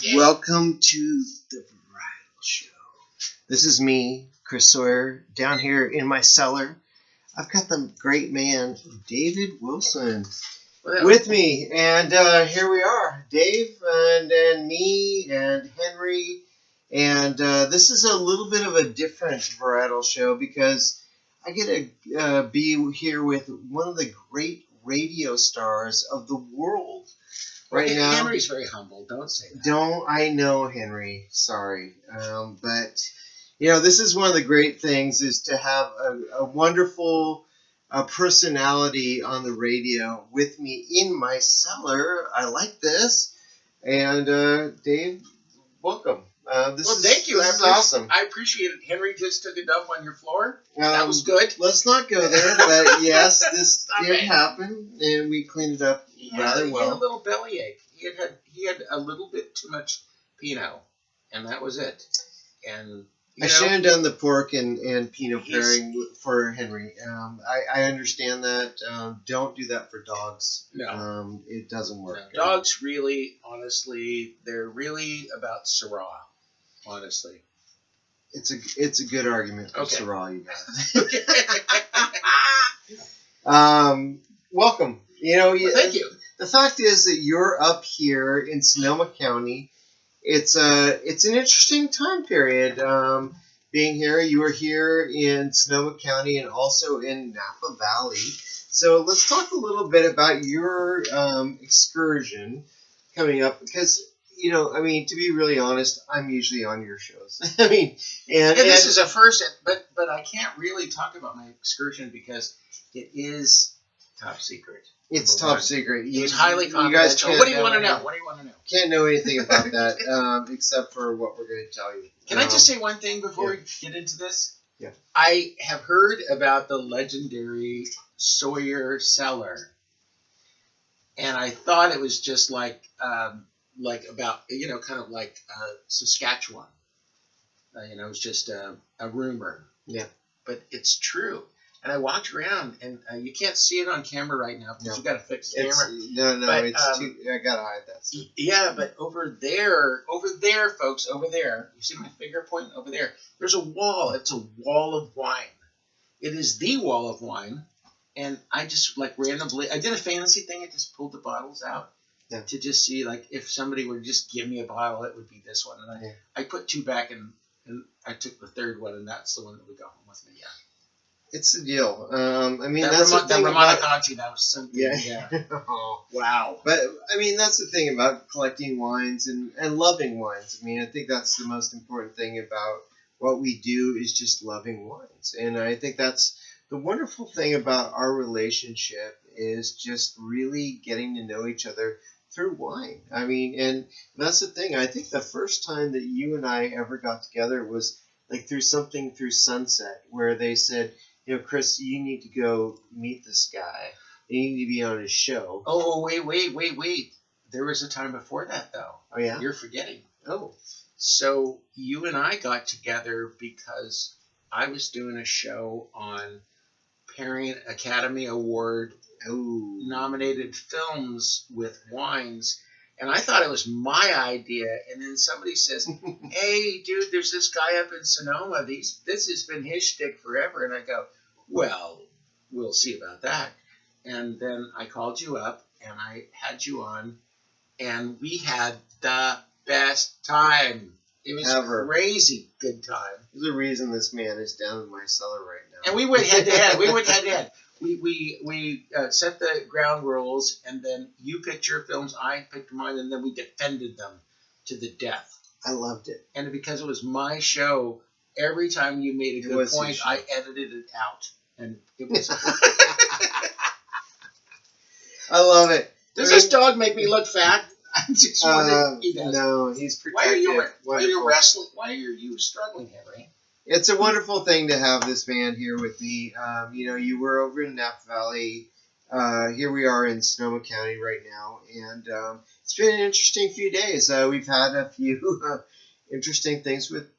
Welcome to the Varietal Show. This is me, Chris Sawyer, down here in my cellar. I've got the great man, David Wilson, with me. And here we are, Dave and me and Henry. And this is a little bit of a different Varietal Show because I get to be here with one of the great radio stars of the world. Right now, Henry's very humble. Don't say that. Don't I know, Henry? Sorry, but this is one of the great things is to have a wonderful personality on the radio with me in my cellar. I like this, and Dave, welcome. Thank you. This is awesome. I appreciate it. Henry just took a dump on your floor. That was good. Let's not go there, but yes, this did happen, and we cleaned it up rather well. He had a little bellyache. He had a little bit too much Pinot, and that was it. And I should have done the pork and Pinot pairing for Henry. I understand that. Don't do that for dogs. No. It doesn't work. No. Dogs really, honestly, they're really about Syrah. Honestly, it's a good argument for Syrah, you guys. Welcome. Thank you. The fact is that you're up here in Sonoma County. It's an interesting time period. Being here, you were here in Sonoma County and also in Napa Valley. So let's talk a little bit about your excursion coming up because. To be really honest, I'm usually on your shows. and this is a first, but I can't really talk about my excursion because it is top secret. It's top secret. It's highly confidential. You guys can't. What do you want to know? What do you want to know? Can't know anything about that except for what we're going to tell you. Can I just say one thing before we get into this? Yeah. I have heard about the legendary Sawyer cellar, and I thought it was just like about kind of like Saskatchewan. It was just a rumor. Yeah. But it's true. And I walked around, and you can't see it on camera right now because you got to fix the camera. No, but, it's too. I gotta hide that stuff. Yeah, but over there, folks, over there. You see my finger pointing over there? There's a wall. It's a wall of wine. It is the wall of wine. And I just randomly, I did a fantasy thing. I just pulled the bottles out. Yeah. To just see, if somebody would just give me a bottle, it would be this one. And I put two back, and I took the third one, and that's the one that we got home with me. Yeah. It's the deal. That's the thing about Conti, that was something. Yeah. Oh, wow. But, that's the thing about collecting wines and loving wines. I think that's the most important thing about what we do is just loving wines. And I think that's the wonderful thing about our relationship is just really getting to know each other through wine. And that's the thing. I think the first time that you and I ever got together was through Sunset, where they said, Chris, you need to go meet this guy. You need to be on his show. Oh, wait. There was a time before that, though. Oh, yeah? You're forgetting. Oh. So you and I got together because I was doing a show on pairing Academy Award nominated films with wines, and I thought it was my idea, and then somebody says, hey dude, there's this guy up in Sonoma, this has been his shtick forever, and I go, well, we'll see about that. And then I called you up and I had you on, and we had the best time. It was a crazy good time. There's a reason this man is down in my cellar right now. And we went head to head. We set the ground rules, and then you picked your films, I picked mine, and then we defended them to the death. I loved it. And because it was my show, every time you made a good point, I edited it out. And it was... I love it. Does this dog make me look fat? I'm just wondering. He does. No, he's protected. Why are you wrestling? Why are you struggling, Henry? It's a wonderful thing to have this man here with me. You were over in Napa Valley. Here we are in Sonoma County right now, and it's been an interesting few days. We've had a few interesting things with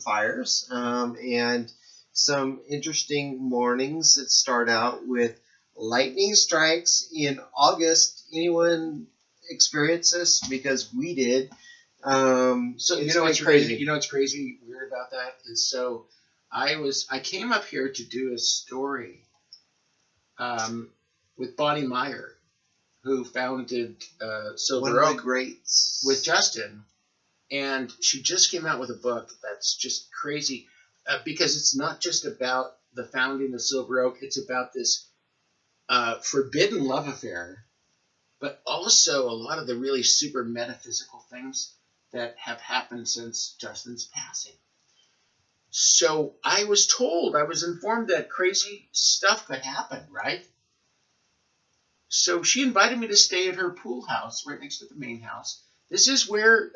fires and some interesting mornings that start out with lightning strikes in August. Anyone experience this? Because we did. So it's you know been what's crazy. you know what's crazy weird about that is so I came up here to do a story with Bonnie Meyer, who founded One Silver of the Oak greats. with Justin, and she just came out with a book that's just crazy because it's not just about the founding of Silver Oak; it's about this forbidden love affair, but also a lot of the really super metaphysical things that have happened since Justin's passing. So I was informed that crazy stuff could happen, right? So she invited me to stay at her pool house right next to the main house. This is where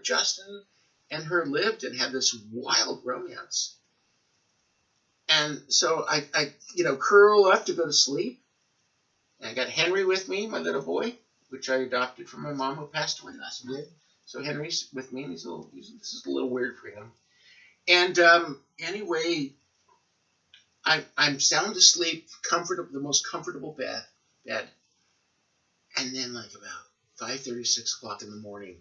Justin and her lived and had this wild romance. And so I curl up to go to sleep. And I got Henry with me, my little boy, which I adopted from my mom who passed away last month. So Henry's with me, and this is a little weird for him. And anyway, I'm sound asleep, comfortable, the most comfortable bed. And then like about 5:30, 6 o'clock in the morning,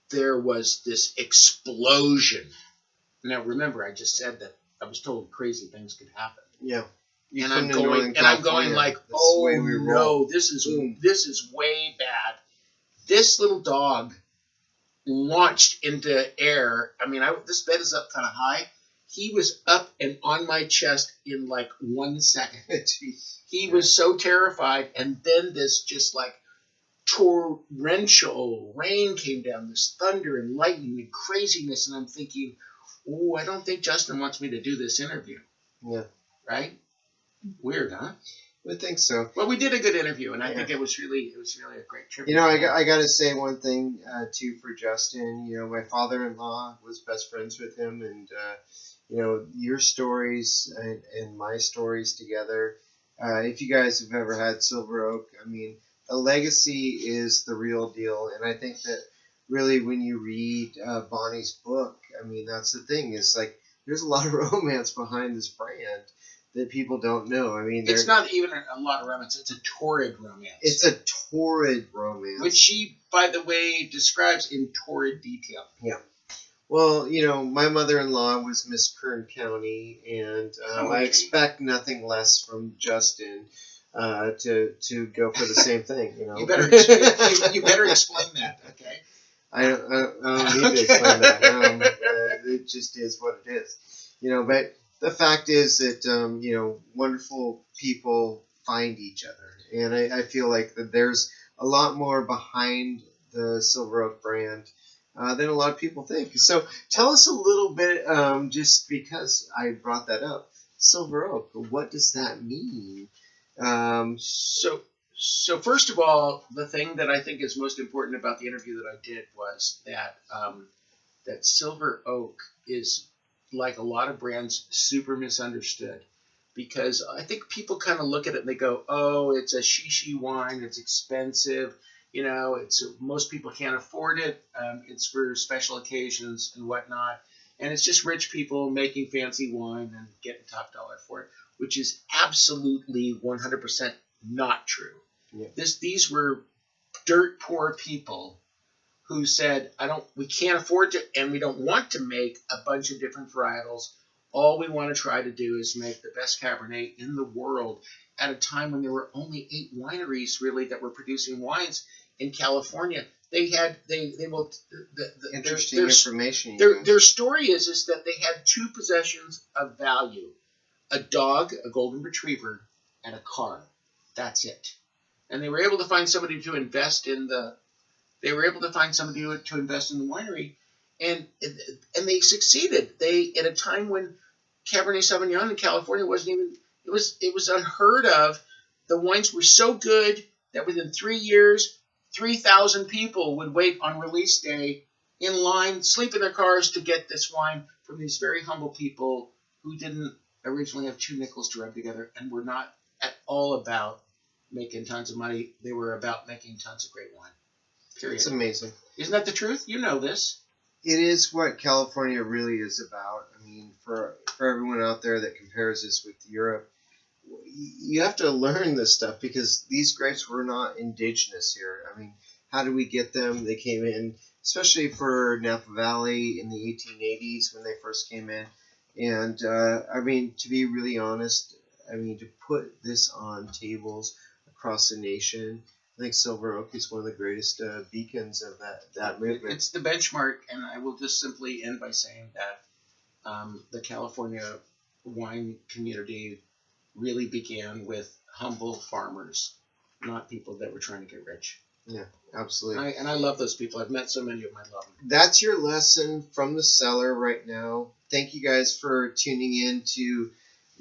there was this explosion. Now remember, I just said that I was told crazy things could happen. Yeah. And I'm going like, oh no, this is way bad. This little dog launched into air. I mean, this bed is up kind of high. He was up and on my chest in like 1 second. He was so terrified, and then this just like torrential rain came down, this thunder and lightning and craziness, and I'm thinking, oh, I don't think Justin wants me to do this interview. Yeah. Right? Weird, huh? I think so. Well, we did a good interview, and I think it was really a great trip. You know, I got to say one thing too for Justin. You know, my father-in-law was best friends with him, and you know, your stories and my stories together. If you guys have ever had Silver Oak, I mean, the legacy is the real deal, and I think that really when you read Bonnie's book, I mean, that's the thing is like there's a lot of romance behind this brand that people don't know. I mean, it's not even a lot of romance. It's a torrid romance. It's a torrid romance. Which she, by the way, describes in torrid detail. Yeah. Well, you know, my mother-in-law was Miss Kern County, and I expect nothing less from Justin to go for the same thing. You know, you better explain that. Okay. I don't need to explain that. It just is what it is. You know, but the fact is that you know, wonderful people find each other, and I feel like that there's a lot more behind the Silver Oak brand than a lot of people think. So tell us a little bit, just because I brought that up, Silver Oak. What does that mean? So first of all, the thing that I think is most important about the interview that I did was that that Silver Oak is, like a lot of brands, super misunderstood, because I think people kind of look at it and they go, oh, it's a shishi wine, it's expensive, you know, most people can't afford it, it's for special occasions and whatnot, and it's just rich people making fancy wine and getting top dollar for it, which is absolutely 100% not true. Yeah. These were dirt poor people who said, we can't afford to, and we don't want to make a bunch of different varietals. All we want to try to do is make the best Cabernet in the world at a time when there were only 8 wineries really that were producing wines in California. Interesting information. Their story is that they had 2 possessions of value: a dog, a golden retriever, and a car. That's it. And they were able to find somebody to invest in the winery, and they succeeded. At a time when Cabernet Sauvignon in California wasn't even, it was unheard of. The wines were so good that within 3 years, 3,000 people would wait on release day in line, sleep in their cars to get this wine from these very humble people who didn't originally have 2 nickels to rub together and were not at all about making tons of money. They were about making tons of great wine. Period. It's amazing. Isn't that the truth? You know this. It is what California really is about. I mean, for everyone out there that compares this with Europe, you have to learn this stuff because these grapes were not indigenous here. I mean, how did we get them? They came in especially for Napa Valley in the 1880s when they first came in. And I mean, to be really honest, I mean, to put this on tables across the nation, I think Silver Oak is one of the greatest beacons of that movement. It's the benchmark, and I will just simply end by saying that the California wine community really began with humble farmers, not people that were trying to get rich. Yeah, absolutely. And I love those people. I've met so many of them. I love them. That's your lesson from the cellar right now. Thank you guys for tuning in to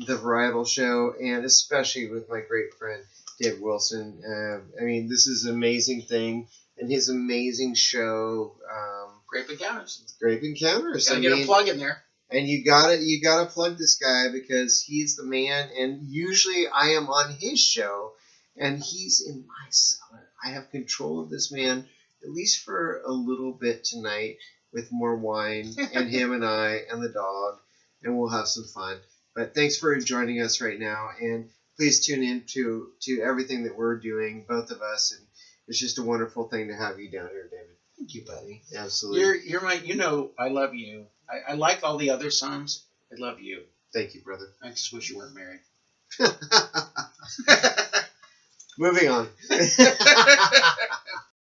the Varietal Show, and especially with my great friend Dave Wilson. I mean, this is an amazing thing, and his amazing show, Grape Encounters. Grape Encounters. Gotta get a plug in there. And you gotta plug this guy because he's the man. And usually I am on his show, and he's in my cellar. I have control of this man at least for a little bit tonight with more wine and him and I and the dog, and we'll have some fun. But thanks for joining us right now, and please tune in to everything that we're doing, both of us, and it's just a wonderful thing to have you down here, David. Thank you, buddy. Absolutely. You're my. You know, I love you. I like all the other songs. I love you. Thank you, brother. I just wish you weren't married. Moving on.